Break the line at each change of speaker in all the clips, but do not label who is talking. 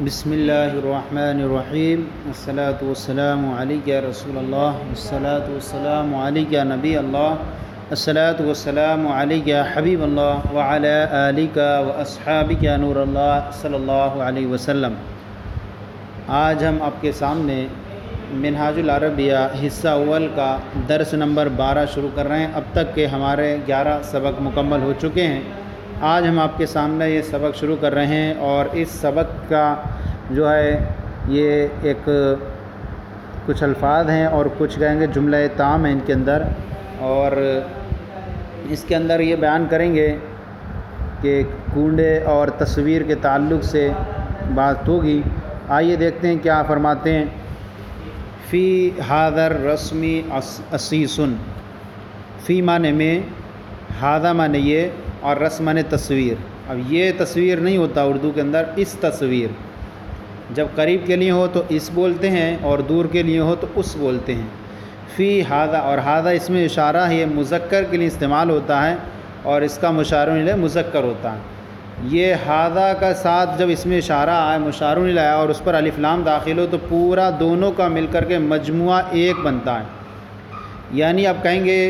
بسم اللہ الرحمن الرحیم الصلاۃ والسلام علیک یا رسول اللہ الصلاۃ والسلام علیک یا نبی اللہ الصلاۃ والسلام علیک یا حبیب اللہ وعلی آلک واصحابک یا نور اللہ صلی اللہ علیہ وسلم۔ آج ہم آپ کے سامنے منہاج العربیہ حصہ اول کا درس نمبر 12 شروع کر رہے ہیں۔ اب تک کے ہمارے 11 سبق مکمل ہو چکے ہیں۔ آج ہم آپ کے سامنے یہ سبق شروع کر رہے ہیں اور اس سبق کا جو ہے یہ ایک کچھ الفاظ ہیں اور کچھ کہیں گے جملہ تام ہیں ان کے اندر، اور اس کے اندر یہ بیان کریں گے کہ کنڈے اور تصویر کے تعلق سے بات ہوگی۔ آئیے دیکھتے ہیں کیا فرماتے ہیں۔ فی حاضر رسمی اسیسن، فی معنی میں، ہادہ معنی یہ، اور رسم معنی تصویر۔ اب یہ تصویر نہیں ہوتا اردو کے اندر، اس تصویر جب قریب کے لیے ہو تو اس بولتے ہیں اور دور کے لیے ہو تو اس بولتے ہیں۔ فی ہادہ، اور ہادہ اس میں اشارہ ہے، یہ مذکر کے لیے استعمال ہوتا ہے اور اس کا مشار الیہ مذکر ہوتا ہے۔ یہ ہادہ کا ساتھ جب اس میں اشارہ آئے، مشار الیہ آیا اور اس پر الف لام داخل ہو تو پورا دونوں کا مل کر کے مجموعہ ایک بنتا ہے۔ یعنی آپ کہیں گے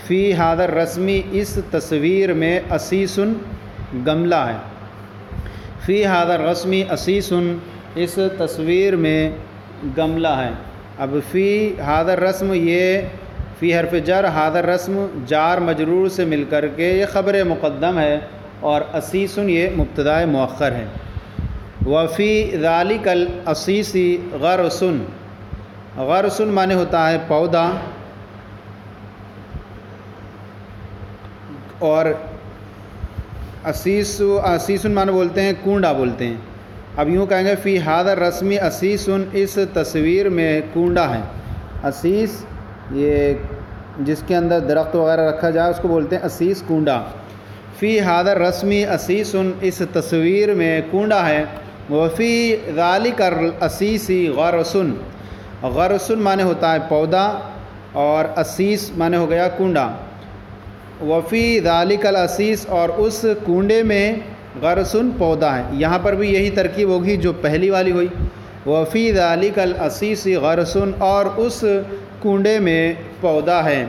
فی حاضر رسمی، اس تصویر میں اسیسن گملہ ہے۔ فی حاضر رسمی اسیسن، اس تصویر میں گملہ ہے۔ اب فی حاضر رسم، یہ فی حرف جر، حاضر رسم جار مجرور سے مل کر کے یہ خبر مقدم ہے، اور اسیسن یہ مبتدا مؤخر ہے۔ وفی ذالک الاسیس غرسن، غرسن معنی ہوتا ہے پودا، اور اسیسن معنی بولتے ہیں کنڈا بولتے ہیں۔ اب یوں کہیں گے فی حاضر رسمی اسیسن، اس تصویر میں کنڈا ہے۔ اسیس یہ جس کے اندر درخت وغیرہ رکھا جائے اس کو بولتے ہیں اسیس، کنڈا۔ فی حاضر رسمی اسیسن، اس تصویر میں کنڈا ہے۔ وفی ذالک الاسیس غرسن، غرسن معنی ہوتا ہے پودا اور اسیس معنی ہو گیا کنڈا۔ وفی ذالک الاسیس، اور اس کنڈے میں غرسن پودا ہے۔ یہاں پر بھی یہی ترکیب ہوگی جو پہلی والی ہوئی، وفی ذالک الاسیس غرسن، اور اس کنڈے میں پودا ہے۔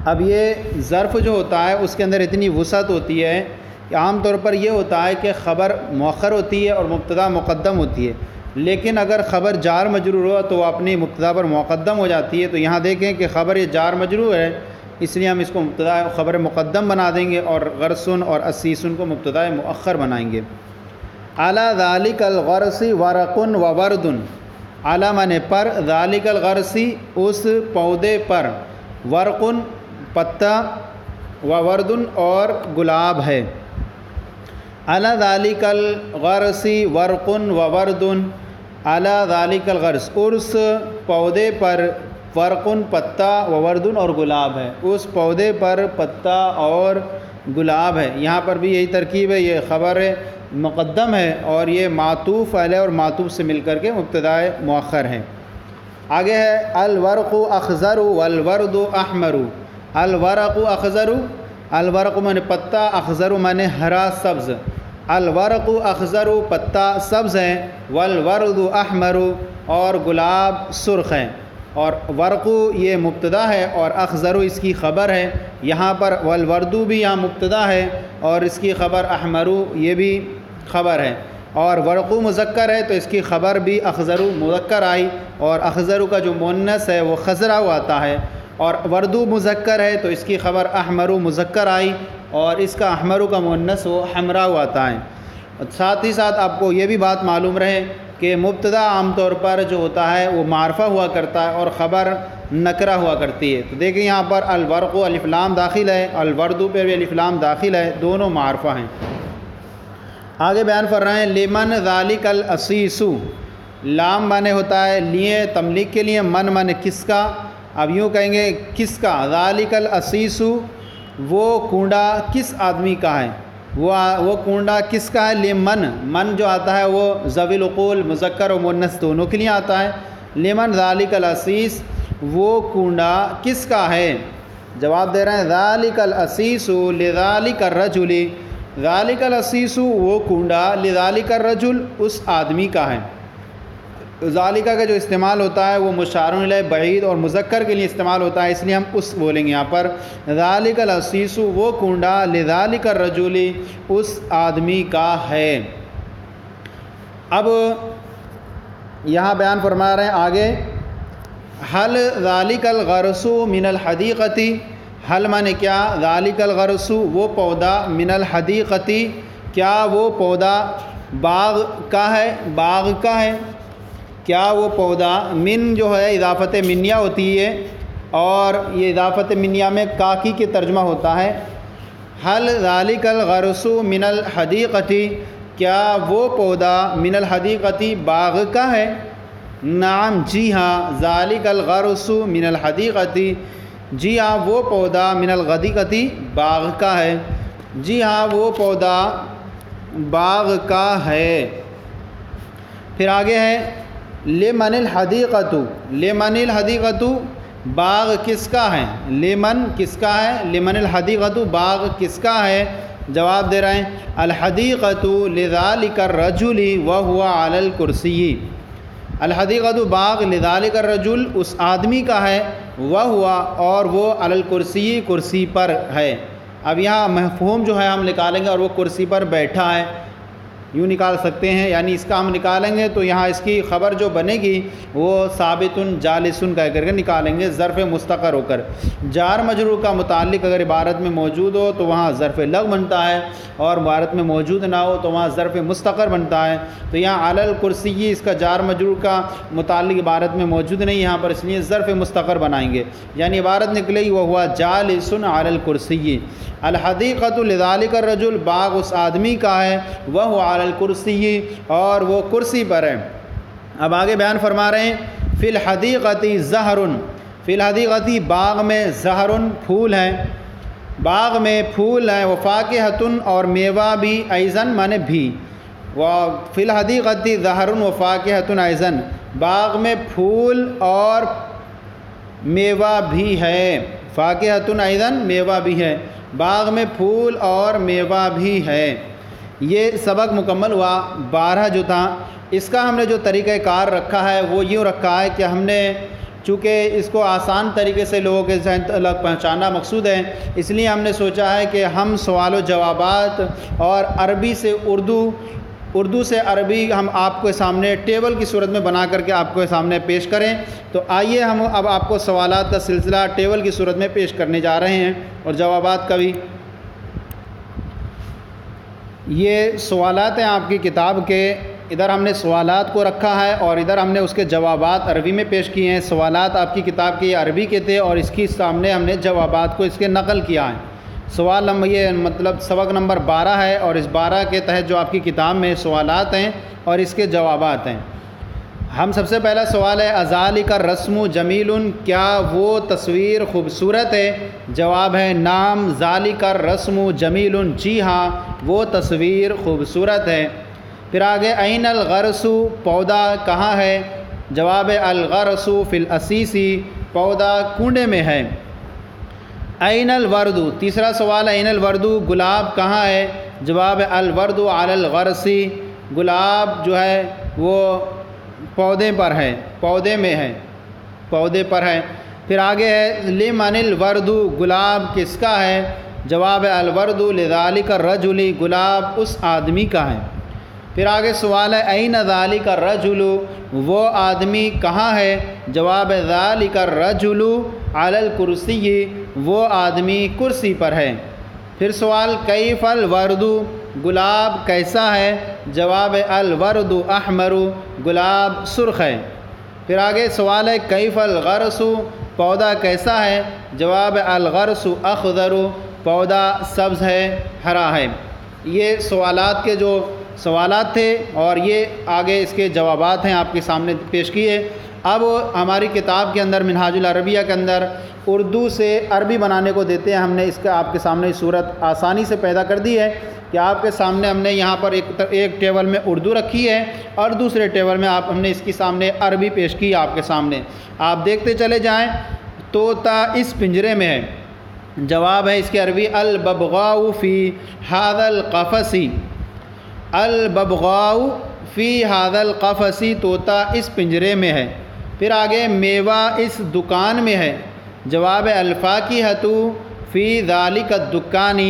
اب یہ ظرف جو ہوتا ہے اس کے اندر اتنی وسعت ہوتی ہے کہ عام طور پر یہ ہوتا ہے کہ خبر مؤخر ہوتی ہے اور مبتدا مقدم ہوتی ہے، لیکن اگر خبر جار مجرور ہو تو وہ اپنی مبتدا پر مقدم ہو جاتی ہے۔ تو یہاں دیکھیں کہ خبر یہ جار مجرور ہے، اس لیے ہم اس کو مبتدا خبر مقدم بنا دیں گے اور غرسن اور اسیسن کو مبتدا مؤخر بنائیں گے۔ علی ذالک الغرس ورق و ورد، علی معنی پر، ذالک الغرس اس پودے پر، ورق پتا، و ورد اور گلاب ہے۔ علی ذالک الغرس ورق و ورد، علی ذالک الغرس اس پودے پر، ورقن پتا، و وردن اور گلاب ہے، اس پودے پر پتا اور گلاب ہے۔ یہاں پر بھی یہی ترکیب ہے، یہ خبر مقدم ہے اور یہ معطوف علیہ اور معطوف سے مل کر کے مبتدا مؤخر ہے۔ آگے ہے الورق اخضر والورد احمر، الورق اخضر، الورق معنی پتا، اخضر معنی ہرا سبز، الورق اخضر پتا سبز ہے، والورد احمر اور گلاب سرخ ہے۔ اور ورق یہ مبتدا ہے اور اخضر اس کی خبر ہے۔ یہاں پر والورد بھی یہاں مبتدا ہے اور اس کی خبر احمر یہ بھی خبر ہے، اور ورق مذکر ہے تو اس کی خبر بھی اخضر مذکر آئی، اور اخضر کا جو مؤنث ہے وہ خضرا آتا ہے، اور ورد مذکر ہے تو اس کی خبر احمر مذکر آئی اور اس کا احمر کا مؤنث وہ حمرا آتا ہے۔ ساتھ ہی ساتھ آپ کو یہ بھی بات معلوم رہے کہ مبتدا عام طور پر جو ہوتا ہے وہ معرفہ ہوا کرتا ہے اور خبر نکرہ ہوا کرتی ہے۔ تو دیکھیں یہاں پر الورق الف لام داخل ہے، الورد پہ بھی الف لام داخل ہے، دونوں معرفہ ہیں۔ آگے بیان کر رہے ہیں لمن ذالک الاسیس، لام معنی ہوتا ہے لیے، تملیک کے لیے، من معنی کس کا۔ اب یوں کہیں گے کس کا، ذالک الاسیس وہ کنڈا کس آدمی کا ہے، وہ کنڈا کس کا ہے، لمن، من جو آتا ہے وہ ذوی العقول مذکر و مؤنث دونوں کے لیے آتا ہے۔ لمن ذالک الاسیس، وہ کنڈا کس کا ہے، جواب دے رہے ہیں ذالک الاسیس لذالک الرجل، ذالک العصیص وہ کنڈا، لذالک الرجل اس آدمی کا ہے۔ ذالکہ کا جو استعمال ہوتا ہے وہ مشار الیہ بعید اور مذکر کے لیے استعمال ہوتا ہے، اس لیے ہم اس بولیں گے یہاں پر۔ ذالک العصیص وہ کنڈا، لذالک الرجل اس آدمی کا ہے۔ اب یہاں بیان فرما رہے ہیں آگے، حل ذالک الغرس من الحدیقتی، حل مانے کیا، ذالک الغرس وہ پودا، من الحدیقتی کیا وہ پودا باغ کا ہے، باغ کا ہے، کیا وہ پودا، من جو ہے اضافت منیہ ہوتی ہے اور یہ اضافت منیہ میں کاکی کے ترجمہ ہوتا ہے۔ حل ذالک الغرس من الحدیقتی کیا وہ پودا، من الحدیقتی باغ کا ہے، نعم جی ہاں، ذالک الغرس من الحدیقتی جی ہاں وہ پودا، من الحدیقتی باغ کا ہے، جی ہاں وہ پودا باغ کا ہے۔ پھر آگے ہے لمن الحدیقۃ، لمن الحدیقۃ باغ کس کا ہے، لمن کس کا ہے، لمن الحدیقۃ باغ کس کا ہے، جواب دے رہے ہیں الحدیقۃ لذالک الرجل وهو علی الکرسی، الحدیقۃ باغ لذالک الرجل اس آدمی کا ہے، وهو اور وہ علی الکرسی کرسی پر ہے۔ اب یہاں مفہوم جو ہے ہم نکالیں گے، اور وہ کرسی پر بیٹھا ہے یوں نکال سکتے ہیں، یعنی اس کا ہم نکالیں گے تو یہاں اس کی خبر جو بنے گی وہ ثابت جالسن کہہ کر کے نکالیں گے، ظرف مستقر ہو کر۔ جار مجرور کا متعلق اگر عبارت میں موجود ہو تو وہاں ظرف لغو بنتا ہے، اور عبارت میں موجود نہ ہو تو وہاں ظرف مستقر بنتا ہے۔ تو یہاں علی الکرسی اس کا جار مجرور کا متعلق عبارت میں موجود نہیں یہاں پر، اس لیے ظرف مستقر بنائیں گے، یعنی عبارت نکلے گی وہ ہوا جالسن علی الکرسی، الحدیقۃ لذالک الرجل باغ اس آدمی کا ہے، وہ علی الکرسی اور وہ کرسی پر ہے۔ اب آگے بیان فرما رہے ہیں فی الحدیقۃ زہر، فی الحدیقۃ باغ میں زہر پھول ہیں، باغ میں پھول ہیں، وفاکہۃ اور میوہ بھی، ایضاً مانے بھی، فی الحدیقۃ زہر وفاکہۃ ایضاً باغ میں پھول اور میوہ بھی ہے، فاکہۃ ایضاً میوہ بھی ہے، باغ میں پھول اور میوہ بھی ہے۔ یہ سبق مکمل ہوا 12 جو تھا، اس کا ہم نے جو طریقہ کار رکھا ہے وہ یوں رکھا ہے کہ ہم نے چونکہ اس کو آسان طریقے سے لوگوں کے ذہن تک پہنچانا مقصود ہے، اس لیے ہم نے سوچا ہے کہ ہم سوال و جوابات اور عربی سے اردو سے عربی ہم آپ کے سامنے ٹیبل کی صورت میں بنا کر کے آپ کے سامنے پیش کریں۔ تو آئیے ہم اب آپ کو سوالات کا سلسلہ ٹیبل کی صورت میں پیش کرنے جا رہے ہیں، اور جوابات کا بھی۔ یہ سوالات ہیں آپ کی کتاب کے، ادھر ہم نے سوالات کو رکھا ہے اور ادھر ہم نے اس کے جوابات عربی میں پیش کیے ہیں۔ سوالات آپ کی کتاب کے عربی کے تھے اور اس کی سامنے ہم نے جوابات کو اس کے نقل کیا ہے۔ سوال نمبر یہ مطلب سبق نمبر 12 ہے، اور اس 12 کے تحت جو آپ کی کتاب میں سوالات ہیں اور اس کے جوابات ہیں۔ ہم سب سے پہلا سوال ہے اذالک الرسم جمیل، کیا وہ تصویر خوبصورت ہے؟ جواب ہے نعم ذالک الرسم جمیل، جی ہاں وہ تصویر خوبصورت ہے۔ پھر آگے این الغرس، پودا کہاں ہے؟ جواب ہے الغرس فی الاسیس، پودا کنڈے میں ہے۔ این الورد، تیسرا سوال ہے این الورد، گلاب کہاں ہے؟ جواب ہے الورد علی الغرس، گلاب جو ہے وہ پودے پر ہے، پودے میں ہے، پودے پر ہے۔ پھر آگے ہے لمن الورد، گلاب کس کا ہے؟ جواب ہے الورد لذالک الرجل، گلاب اس آدمی کا ہے۔ پھر آگے سوال ہے این ذالک الرجل، وہ آدمی کہاں ہے؟ جواب ہے ذالک الرجل علی الکرسی، وہ آدمی کرسی پر ہے۔ پھر سوال کیف الورد، گلاب کیسا ہے؟ جواب ہے الورد احمر، گلاب سرخ ہے۔ پھر آگے سوال ہے کیف الغرس، پودا کیسا ہے؟ جواب ہے الغرس اخضر، پودا سبز ہے، ہرا ہے۔ یہ سوالات کے جو سوالات تھے اور یہ آگے اس کے جوابات ہیں آپ کے سامنے پیش کیے۔ اب ہماری کتاب کے اندر منہاج العربیہ کے اندر اردو سے عربی بنانے کو دیتے ہیں، ہم نے اس کا آپ کے سامنے صورت آسانی سے پیدا کر دی ہے کہ آپ کے سامنے ہم نے یہاں پر ایک ٹیبل میں اردو رکھی ہے اور دوسرے ٹیبل میں ہم نے اس کے سامنے عربی پیش کی آپ کے سامنے۔ آپ دیکھتے چلے جائیں، طوطا اس پنجرے میں ہے، جواب ہے اس کی عربی الببغاء فی ھذا القفص، الببغاء فی ھذا القفص، طوطا اس پنجرے میں ہے۔ پھر آگے میوہ اس دکان میں ہے، جواب ہے الفاکہۃ فی ذالک الدکان،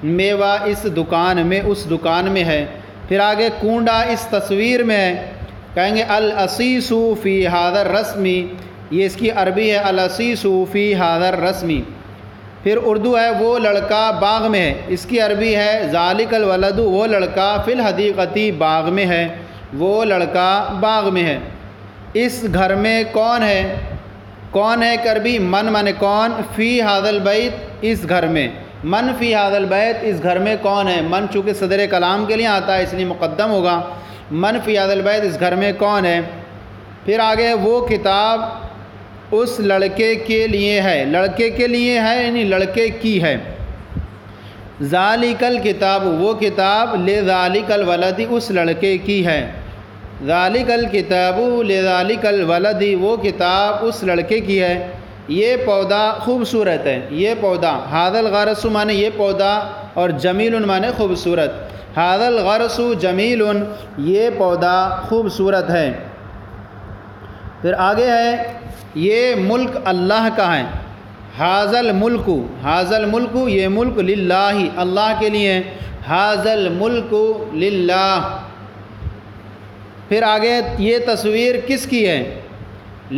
میوہ اس دکان میں، اس دکان میں ہے۔ پھر آگے کونڈا اس تصویر میں ہے، کہیں گے العصیص فی ھذا الرسم، یہ اس کی عربی ہے العصیص فی ھذا الرسم۔ پھر اردو ہے وہ لڑکا باغ میں ہے، اس کی عربی ہے ذالک الولد، وہ لڑکا فی الحدیقۃ، باغ میں ہے، وہ لڑکا باغ میں ہے۔ اس گھر میں کون ہے، کون ہے کہ عربی من من کون، فی ھذا البیت، اس گھر میں، من فی ھذا البیت، اس گھر میں کون ہے، من چونکہ صدر کلام کے لیے آتا ہے اس لیے مقدم ہوگا، من فی ھذا البیت، اس گھر میں کون ہے۔ پھر آگے وہ کتاب اس لڑکے کے لیے ہے، لڑکے کے لیے ہے یعنی لڑکے کی ہے۔ ذالک الکتاب، وہ کتاب، لذالک الولد، اس لڑکے کی ہے۔ ذالک الکتاب لذالک الولد، وہ کتاب اس لڑکے کی ہے۔ یہ پودا خوبصورت ہے، یہ پودا، ھذا الغرس مانے یہ پودا، اور جمیل مانے خوبصورت، ھذا الغرس جمیل، یہ پودا خوبصورت ہے۔ پھر آگے ہے یہ ملک اللہ کا ہے، ھذا الملک، ھذا الملک، یہ ملک للہ، اللہ کے لیے، ھذا الملک للہ۔ پھر آگے یہ تصویر کس کی ہے،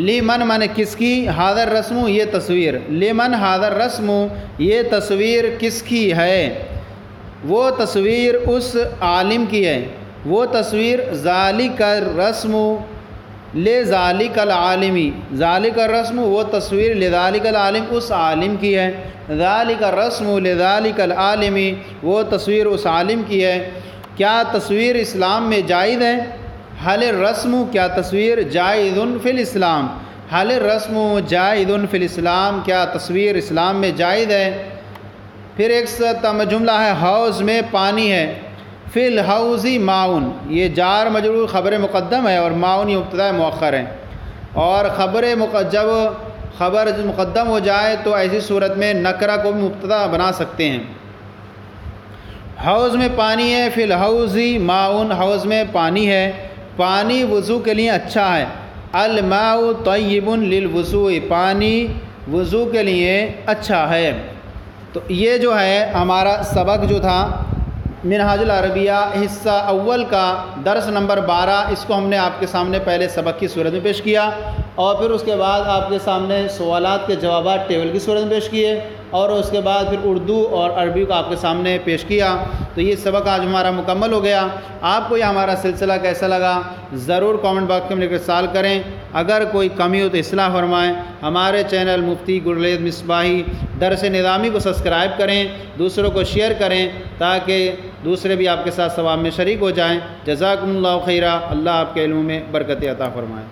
لمن مانے کس کی، ھذا الرسم، یہ تصویر، لمن ھذا الرسم، یہ تصویر کس کی ہے، وہ تصویر اس عالم کی ہے، وہ تصویر ذالک الرسم لذالک العالم، ذالک الرسم، وہ تصویر لذالک العالم، اس عالم کی ہے، ذالک الرسم لذالک العالم، وہ تصویر اس عالم کی ہے۔ کیا تصویر اسلام میں جائز ہے، حل الرسم، کیا تصویر جائز فی الاسلام، حل الرسم جائز فی الاسلام، کیا تصویر اسلام میں جائز ہے۔ پھر ایک جملہ ہے حوض میں پانی ہے، فی الحوض ماؤن، یہ جار مجرور خبر مقدم ہے، اور ماؤن یہ مبتدا مؤخر ہے، اور جب خبر مقدم ہو جائے تو ایسی صورت میں نکرہ کو بھی مبتدا بنا سکتے ہیں۔ حوض میں پانی ہے، فی الحوض ماؤن، حوض میں پانی ہے، پانی وضو کے لیے اچھا ہے، الماء طیب للوضوء، پانی وضو کے لیے اچھا ہے۔ تو یہ جو ہے ہمارا سبق جو تھا منہاج العربیہ حصہ اول کا درس نمبر 12، اس کو ہم نے آپ کے سامنے پہلے سبق کی صورت میں پیش کیا، اور پھر اس کے بعد آپ کے سامنے سوالات کے جوابات ٹیبل کی صورت میں پیش کیے، اور اس کے بعد پھر اردو اور عربی کو آپ کے سامنے پیش کیا۔ تو یہ سبق آج ہمارا مکمل ہو گیا۔ آپ کو یہ ہمارا سلسلہ کیسا لگا ضرور کامنٹ باکس میں لکھ کر سوال کریں، اگر کوئی کمی ہو تو اصلاح فرمائیں۔ ہمارے چینل مفتی گلریز مصباحی درس نظامی کو سبسکرائب کریں، دوسروں کو شیئر کریں تاکہ دوسرے بھی آپ کے ساتھ ثواب میں شریک ہو جائیں۔ جزاکم اللہ خیرہ، اللہ آپ کے علم میں برکت عطا فرمائے۔